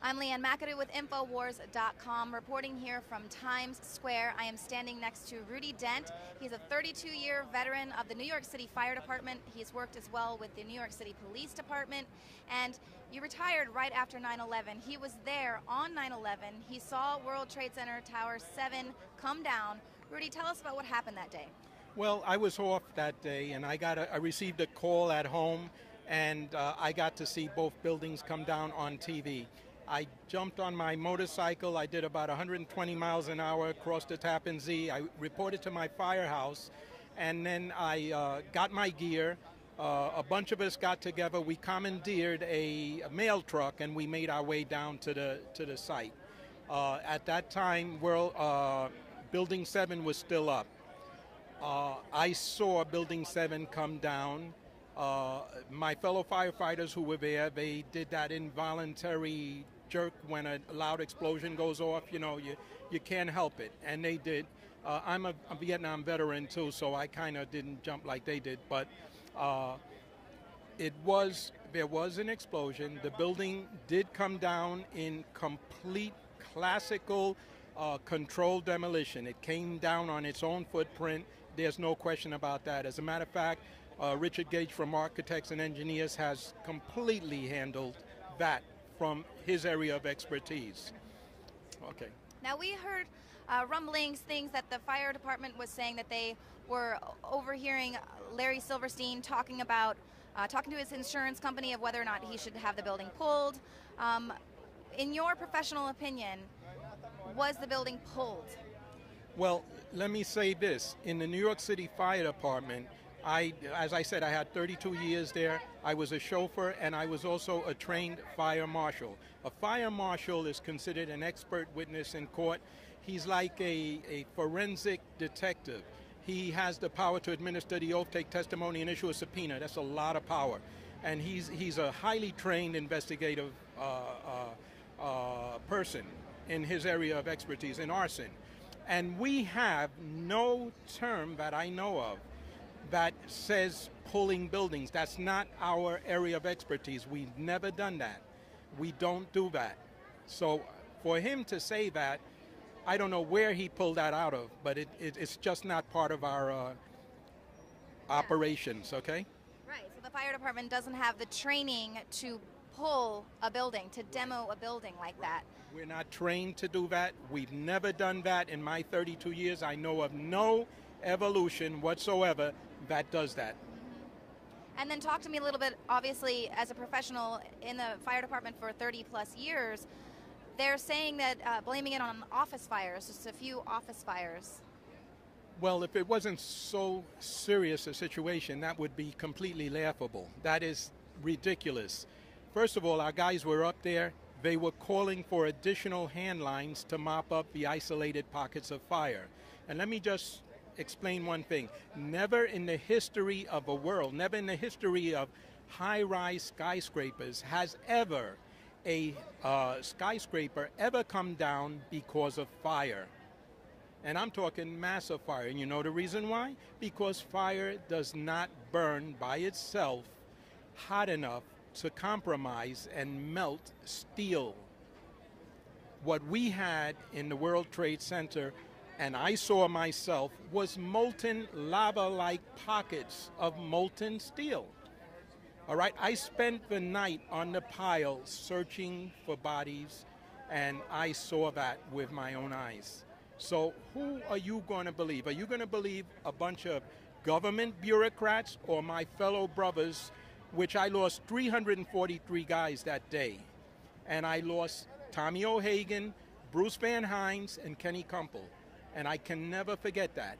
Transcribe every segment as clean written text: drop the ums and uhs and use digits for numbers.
I'm Leanne McAdoo with Infowars.com, reporting here from Times Square. I am standing next to Rudy Dent. He's a 32-year veteran of the New York City Fire Department. He's worked as well with the New York City Police Department. And you retired right after 9/11. He was there on 9/11. He saw World Trade Center Tower 7 come down. Rudy, tell us about what happened that day. Well, I was off that day, and I received a call at home, and I got to see both buildings come down on TV. I jumped on my motorcycle. I did about 120 miles an hour across the Tappan Zee. I reported to my firehouse, and then I got my gear. A bunch of us got together. We commandeered a mail truck, and we made our way down to the site. At that time, Building 7 was still up. I saw Building 7 come down. My fellow firefighters who were there, they did that involuntary jerk when a loud explosion goes off. You know, you can't help it, and they did. I'm a Vietnam veteran too, so I kind of didn't jump like they did, but there was an explosion. The building did come down in complete classical controlled demolition. It came down on its own footprint. There's no question about that. As a matter of fact, Richard Gage from Architects and Engineers has completely handled that from his area of expertise. Okay. Now, we heard rumblings, things that the fire department was saying that they were overhearing Larry Silverstein talking to his insurance company of whether or not he should have the building pulled. In your professional opinion, was the building pulled? Well, let me say this. In the New York City Fire Department, as I said, I had 32 years there. I was a chauffeur, and I was also a trained fire marshal. A fire marshal is considered an expert witness in court. He's like a forensic detective. He has the power to administer the oath, take testimony, and issue a subpoena. That's a lot of power. And he's a highly trained investigative person in his area of expertise, in arson. And we have no term that I know of that says pulling buildings. That's not our area of expertise. We've never done that. We don't do that. So for him to say that, I don't know where he pulled that out of, but it's just not part of our operations, okay? Right, so the fire department doesn't have the training to pull a building, to demo a building like that. We're not trained to do that. We've never done that in my 32 years. I know of no evolution whatsoever that does that. And then talk to me a little bit, obviously, as a professional in the fire department for 30 plus years, they're saying that blaming it on office fires, just a few office fires. Well, if it wasn't so serious a situation, that would be completely laughable. That is ridiculous. First of all, our guys were up there. They were calling for additional hand lines to mop up the isolated pockets of fire. And let me just explain one thing. Never in the history of the world, never in the history of high-rise skyscrapers has ever a skyscraper ever come down because of fire. And I'm talking massive fire. And you know the reason why? Because fire does not burn by itself hot enough to compromise and melt steel. What we had in the World Trade Center, and I saw myself, was molten lava-like pockets of molten steel. All right, I spent the night on the pile searching for bodies, and I saw that with my own eyes. So who are you going to believe? Are you going to believe a bunch of government bureaucrats or my fellow brothers, which I lost 343 guys that day? And I lost Tommy O'Hagan, Bruce Van Hines, and Kenny Kumpel. And I can never forget that.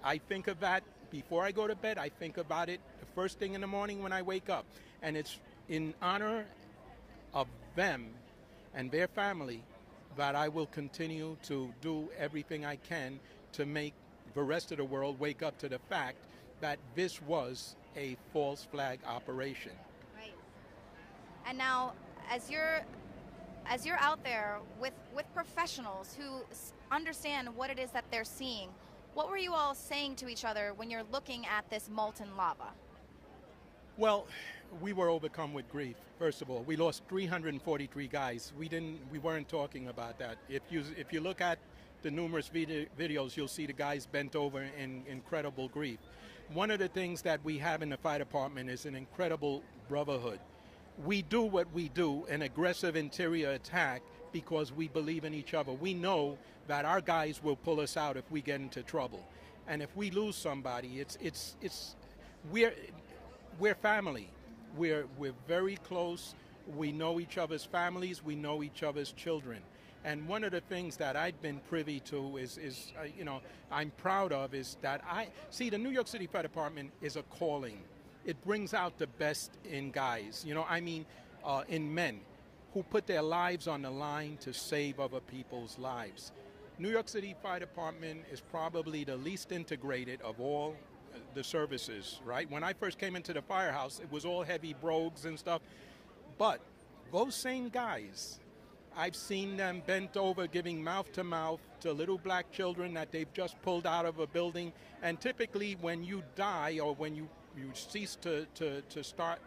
I think of that before I go to bed. I think about it the first thing in the morning when I wake up. And it's in honor of them and their family that I will continue to do everything I can to make the rest of the world wake up to the fact that this was a false flag operation. Right. And now, as you're out there with professionals who understand what it is that they're seeing, what were you all saying to each other when you're looking at this molten lava? Well, we were overcome with grief. First of all, we lost 343 guys. We weren't talking about that. If you look at the numerous videos, you'll see the guys bent over in incredible grief. One of the things that we have in the fire department is an incredible brotherhood. We do what we do, an aggressive interior attack, because we believe in each other. We know that our guys will pull us out if we get into trouble. And if we lose somebody, we're family. We're very close. We know each other's families. We know each other's children. And one of the things that I've been privy to I'm proud of is that the New York City Fire Department is a calling. It brings out the best in guys, in men who put their lives on the line to save other people's lives. New York City Fire Department is probably the least integrated of all the services, right? When I first came into the firehouse, it was all heavy brogues and stuff. But those same guys, I've seen them bent over giving mouth to little black children that they've just pulled out of a building. And typically when you die or when you cease to start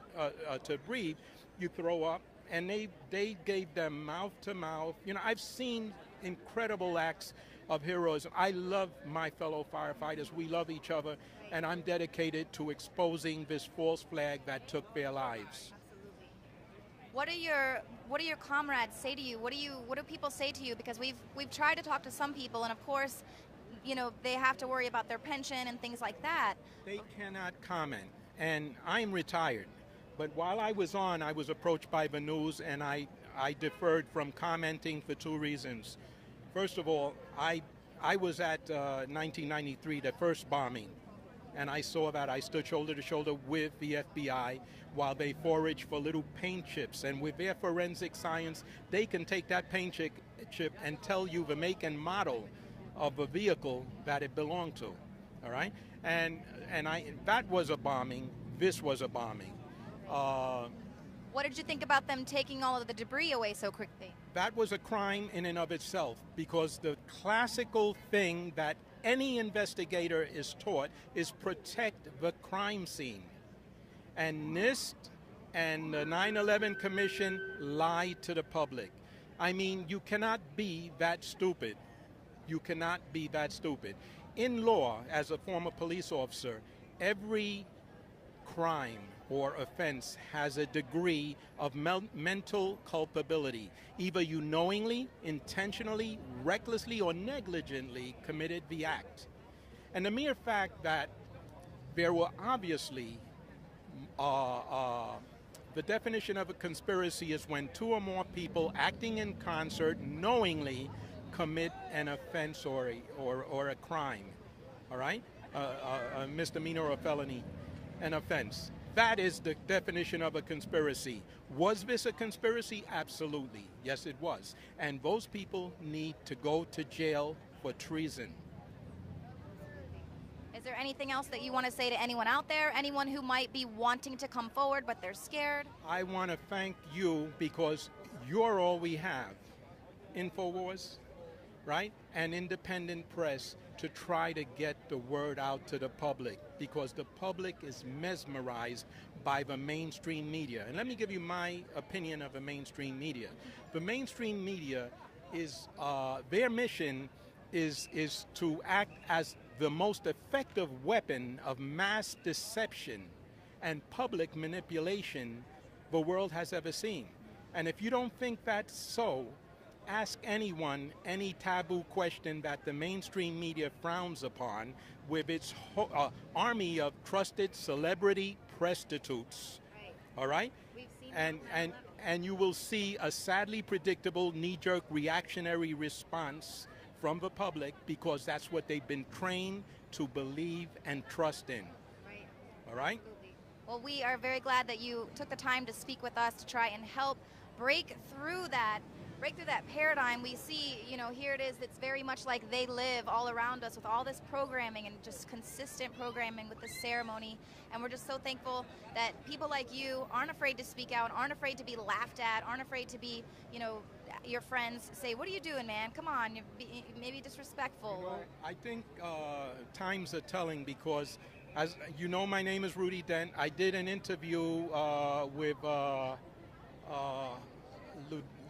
to breathe, you throw up. And they gave them mouth to mouth. I've seen incredible acts of heroism. I love my fellow firefighters. We love each other. And I'm dedicated to exposing this false flag that took their lives. Absolutely. What do your comrades say to you? What do people say to you? Because we've tried to talk to some people, and of course, they have to worry about their pension and things like that. They cannot comment. And I'm retired. But while I was on, I was approached by the news, and I deferred from commenting for two reasons. First of all, I was at 1993, the first bombing, and I saw that. I stood shoulder to shoulder with the FBI while they foraged for little paint chips. And with their forensic science, they can take that paint chip and tell you the make and model of a vehicle that it belonged to. All right? And that was a bombing. This was a bombing. What did you think about them taking all of the debris away so quickly? That was a crime in and of itself, because the classical thing that any investigator is taught is protect the crime scene. And NIST and the 9/11 Commission lied to the public. I mean, you cannot be that stupid. You cannot be that stupid. In law, as a former police officer, every crime or offense has a degree of mental culpability. Either you knowingly, intentionally, recklessly, or negligently committed the act. And the mere fact that there were obviously, the definition of a conspiracy is when two or more people acting in concert knowingly commit an offense or a crime, all right? A misdemeanor or a felony, an offense. That is the definition of a conspiracy. Was this a conspiracy? Absolutely. Yes, it was. And those people need to go to jail for treason. Is there anything else that you want to say to anyone out there? Anyone who might be wanting to come forward but they're scared? I want to thank you, because you're all we have. InfoWars, right? And independent press to try to get the word out to the public, because the public is mesmerized by the mainstream media. And let me give you my opinion of the mainstream media. The mainstream media is, their mission is to act as the most effective weapon of mass deception and public manipulation the world has ever seen. And if you don't think that's so, ask anyone any taboo question that the mainstream media frowns upon, with its army of trusted celebrity prostitutes. Right. All right? We've seen and you will see a sadly predictable knee-jerk reactionary response from the public, because that's what they've been trained to believe and trust in. Right. All right? Absolutely. Well, we are very glad that you took the time to speak with us to try and help break through that paradigm. We see, here it is, it's very much like they live all around us with all this programming and just consistent programming with the ceremony. And we're just so thankful that people like you aren't afraid to speak out, aren't afraid to be laughed at, aren't afraid to be, your friends say, what are you doing, man? Come on, you're maybe disrespectful. I think times are telling, because As you know, my name is Rudy Dent. I did an interview with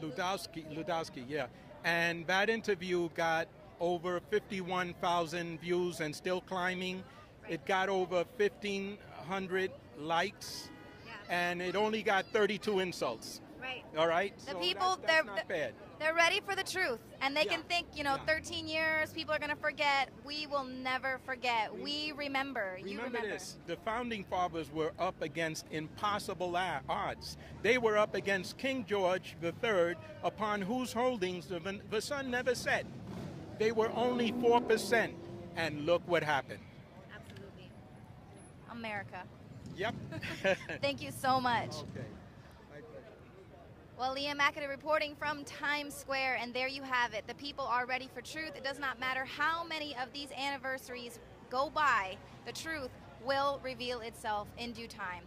Ludowski, yeah. And that interview got over 51,000 views and still climbing. Right. It got over 1,500 likes, Yeah. and it only got 32 insults. Right. All right? The So people, that's not bad. they're ready for the truth, and they Yeah. can think, Yeah. 13 years, people are going to forget. We will never forget. We remember. You remember. This. The founding fathers were up against impossible odds. They were up against King George III, upon whose holdings the sun never set. They were only 4%, and look what happened. Absolutely. America. Yep. Thank you so much. Okay. Well, Leah McAdoo reporting from Times Square, and there you have it. The people are ready for truth. It does not matter how many of these anniversaries go by, the truth will reveal itself in due time.